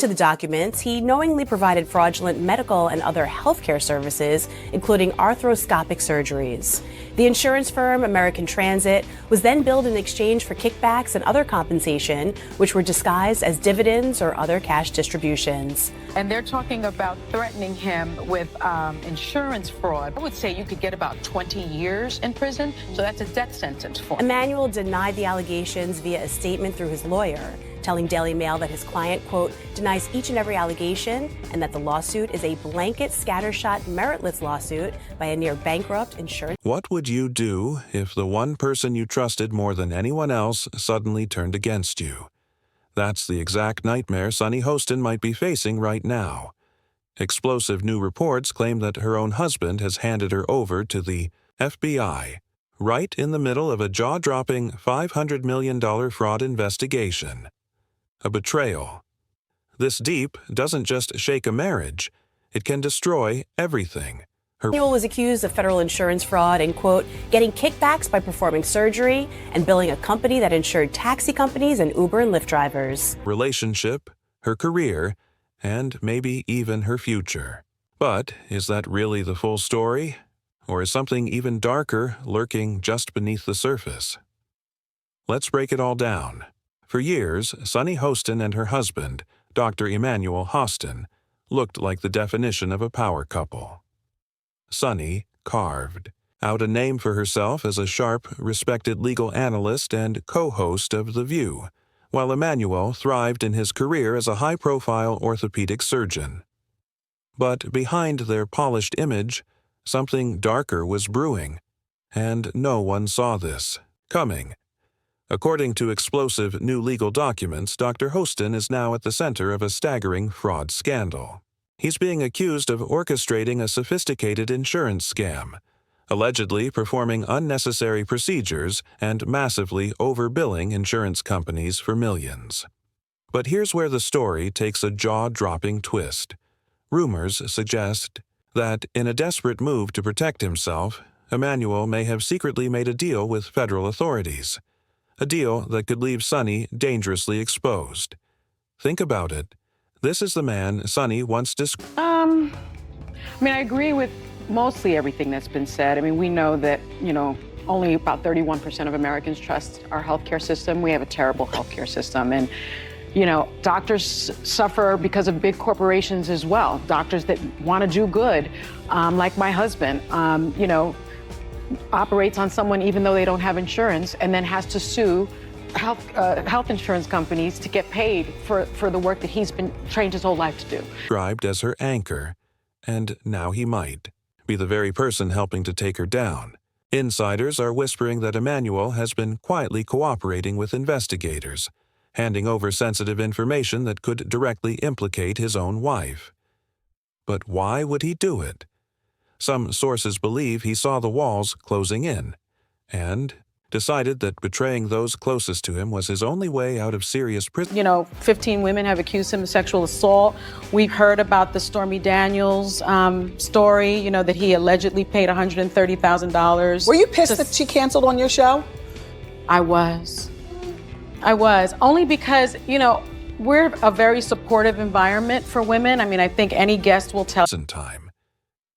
To the documents, he knowingly provided fraudulent medical and other healthcare services, including arthroscopic surgeries. The insurance firm American Transit was then billed in exchange for kickbacks and other compensation, which were disguised as dividends or other cash distributions. And they're talking about threatening him with insurance fraud. I would say you could get about 20 years in prison, so that's a death sentence for him. Emmanuel denied the allegations via a statement through his lawyer, telling Daily Mail that his client, quote, denies each and every allegation and that the lawsuit is a blanket, scattershot, meritless lawsuit by a near-bankrupt insurance. What would you do if the one person you trusted more than anyone else suddenly turned against you? That's the exact nightmare Sunny Hostin might be facing right now. Explosive new reports claim that her own husband has handed her over to the FBI, right in the middle of a jaw-dropping $500 million fraud investigation. A betrayal. This deep doesn't just shake a marriage, it can destroy everything. Emmanuel was accused of federal insurance fraud and, quote, getting kickbacks by performing surgery and billing a company that insured taxi companies and Uber and Lyft drivers. Relationship, her career, and maybe even her future. But is that really the full story? Or is something even darker lurking just beneath the surface? Let's break it all down. For years, Sunny Hostin and her husband, Dr. Emmanuel Hostin, looked like the definition of a power couple. Sunny carved out a name for herself as a sharp, respected legal analyst and co-host of The View, while Emmanuel thrived in his career as a high-profile orthopedic surgeon. But behind their polished image, something darker was brewing, and no one saw this coming. According to explosive new legal documents, Dr. Hostin is now at the center of a staggering fraud scandal. He's being accused of orchestrating a sophisticated insurance scam, allegedly performing unnecessary procedures and massively overbilling insurance companies for millions. But here's where the story takes a jaw-dropping twist. Rumors suggest that, in a desperate move to protect himself, Emmanuel may have secretly made a deal with federal authorities. A deal that could leave Sunny dangerously exposed. Think about it. This is the man Sunny once described. I agree with mostly everything that's been said. We know that, only about 31% of Americans trust our healthcare system. We have a terrible healthcare system. And, doctors suffer because of big corporations as well. Doctors that want to do good, like my husband, operates on someone even though they don't have insurance and then has to sue health insurance companies to get paid for the work that he's been trained his whole life to do. Described as her anchor, and now he might be the very person helping to take her down. Insiders are whispering that Emmanuel has been quietly cooperating with investigators, handing over sensitive information that could directly implicate his own wife. But why would he do it? Some sources believe he saw the walls closing in, and decided that betraying those closest to him was his only way out of serious prison. 15 women have accused him of sexual assault. We've heard about the Stormy Daniels story, that he allegedly paid $130,000. Were you pissed that she canceled on your show? I was. Only because, we're a very supportive environment for women. I think any guest will tell. Time.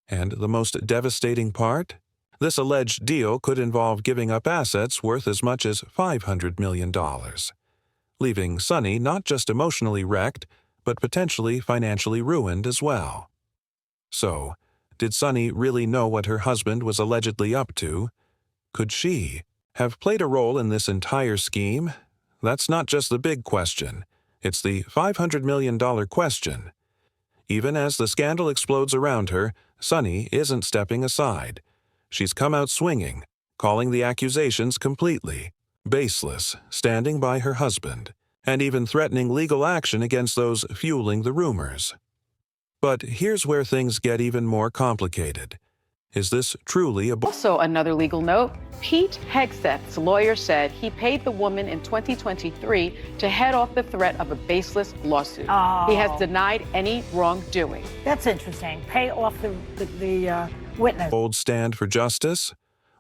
And the most devastating part? This alleged deal could involve giving up assets worth as much as $500 million, leaving Sunny not just emotionally wrecked, but potentially financially ruined as well. So, did Sunny really know what her husband was allegedly up to? Could she have played a role in this entire scheme? That's not just the big question. It's the $500 million question. Even as the scandal explodes around her, Sunny isn't stepping aside. She's come out swinging, calling the accusations completely baseless, standing by her husband, and even threatening legal action against those fueling the rumors. But here's where things get even more complicated. Is this truly a... Also, another legal note, Pete Hegseth's lawyer said he paid the woman in 2023 to head off the threat of a baseless lawsuit. Oh. He has denied any wrongdoing. That's interesting. Pay off the witness. Bold stand for justice?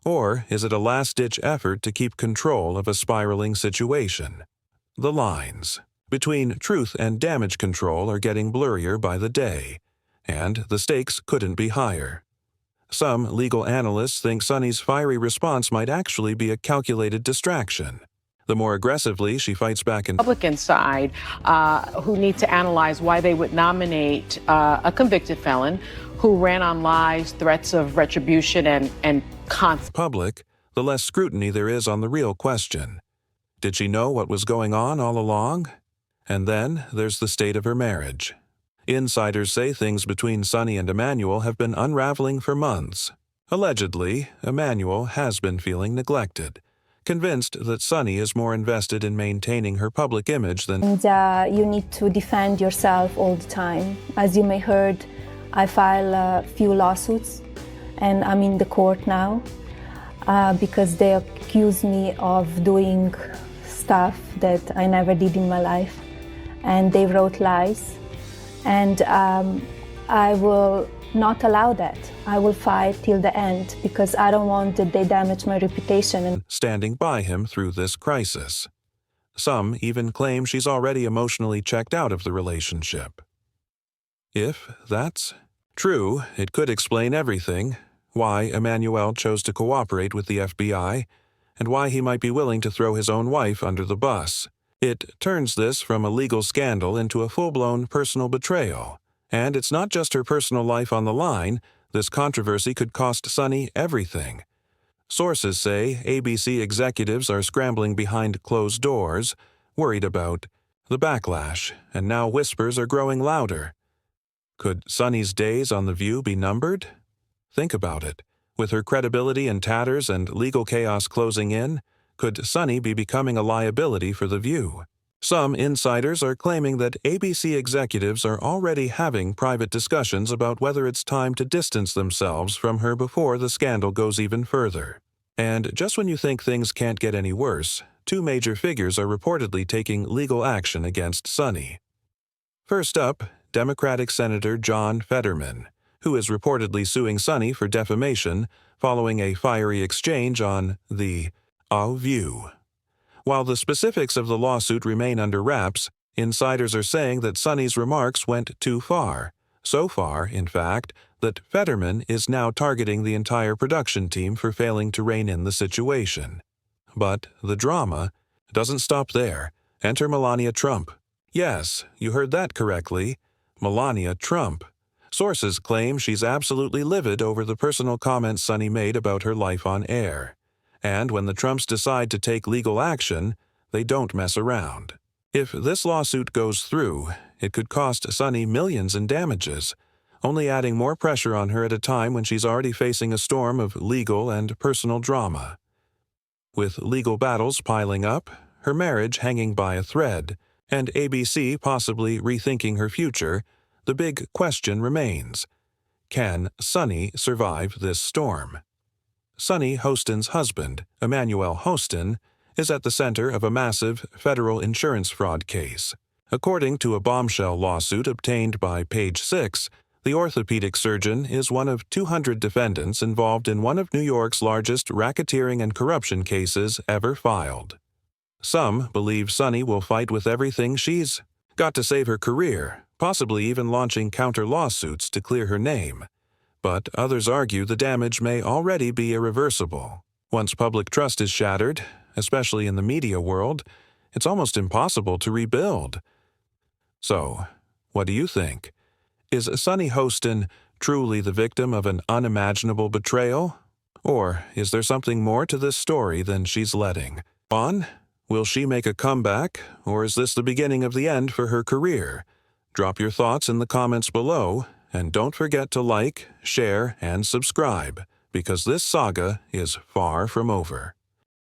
Or is it a last-ditch effort to keep control of a spiraling situation? The lines between truth and damage control are getting blurrier by the day, and the stakes couldn't be higher. Some legal analysts think Sunny's fiery response might actually be a calculated distraction. The more aggressively she fights back in Republican side, who need to analyze why they would nominate a convicted felon who ran on lies, threats of retribution, and public, the less scrutiny there is on the real question. Did she know what was going on all along? And then there's the state of her marriage. Insiders say things between Sunny and Emmanuel have been unraveling for months. Allegedly, Emmanuel has been feeling neglected, convinced that Sunny is more invested in maintaining her public image than... And you need to defend yourself all the time. As you may heard, I file a few lawsuits, and I'm in the court now because they accuse me of doing stuff that I never did in my life, and they wrote lies. And I will not allow that. I will fight till the end because I don't want that they damage my reputation. Standing by him through this crisis. Some even claim she's already emotionally checked out of the relationship. If that's true, it could explain everything: why Emmanuel chose to cooperate with the FBI, and why he might be willing to throw his own wife under the bus. It turns this from a legal scandal into a full-blown personal betrayal. And it's not just her personal life on the line. This controversy could cost Sunny everything. Sources say ABC executives are scrambling behind closed doors, worried about the backlash, and now whispers are growing louder. Could Sunny's days on The View be numbered? Think about it. With her credibility in tatters and legal chaos closing in, could Sunny be becoming a liability for The View? Some insiders are claiming that ABC executives are already having private discussions about whether it's time to distance themselves from her before the scandal goes even further. And just when you think things can't get any worse, two major figures are reportedly taking legal action against Sunny. First up, Democratic Senator John Fetterman, who is reportedly suing Sunny for defamation following a fiery exchange on The View. While the specifics of the lawsuit remain under wraps, insiders are saying that Sunny's remarks went too far. So far, in fact, that Fetterman is now targeting the entire production team for failing to rein in the situation. But the drama doesn't stop there. Enter Melania Trump. Yes, you heard that correctly. Melania Trump. Sources claim she's absolutely livid over the personal comments Sunny made about her life on air. And when the Trumps decide to take legal action, they don't mess around. If this lawsuit goes through, it could cost Sunny millions in damages, only adding more pressure on her at a time when she's already facing a storm of legal and personal drama. With legal battles piling up, her marriage hanging by a thread, and ABC possibly rethinking her future, the big question remains: can Sunny survive this storm? Sunny Hostin's husband, Emmanuel Hostin, is at the center of a massive federal insurance fraud case. According to a bombshell lawsuit obtained by Page 6, the orthopedic surgeon is one of 200 defendants involved in one of New York's largest racketeering and corruption cases ever filed. Some believe Sunny will fight with everything she's got to save her career, possibly even launching counter-lawsuits to clear her name. But others argue the damage may already be irreversible. Once public trust is shattered, especially in the media world, it's almost impossible to rebuild. So, what do you think? Is Sunny Hostin truly the victim of an unimaginable betrayal? Or is there something more to this story than she's letting on? Will she make a comeback, or is this the beginning of the end for her career? Drop your thoughts in the comments below, and don't forget to like, share, and subscribe, because this saga is far from over.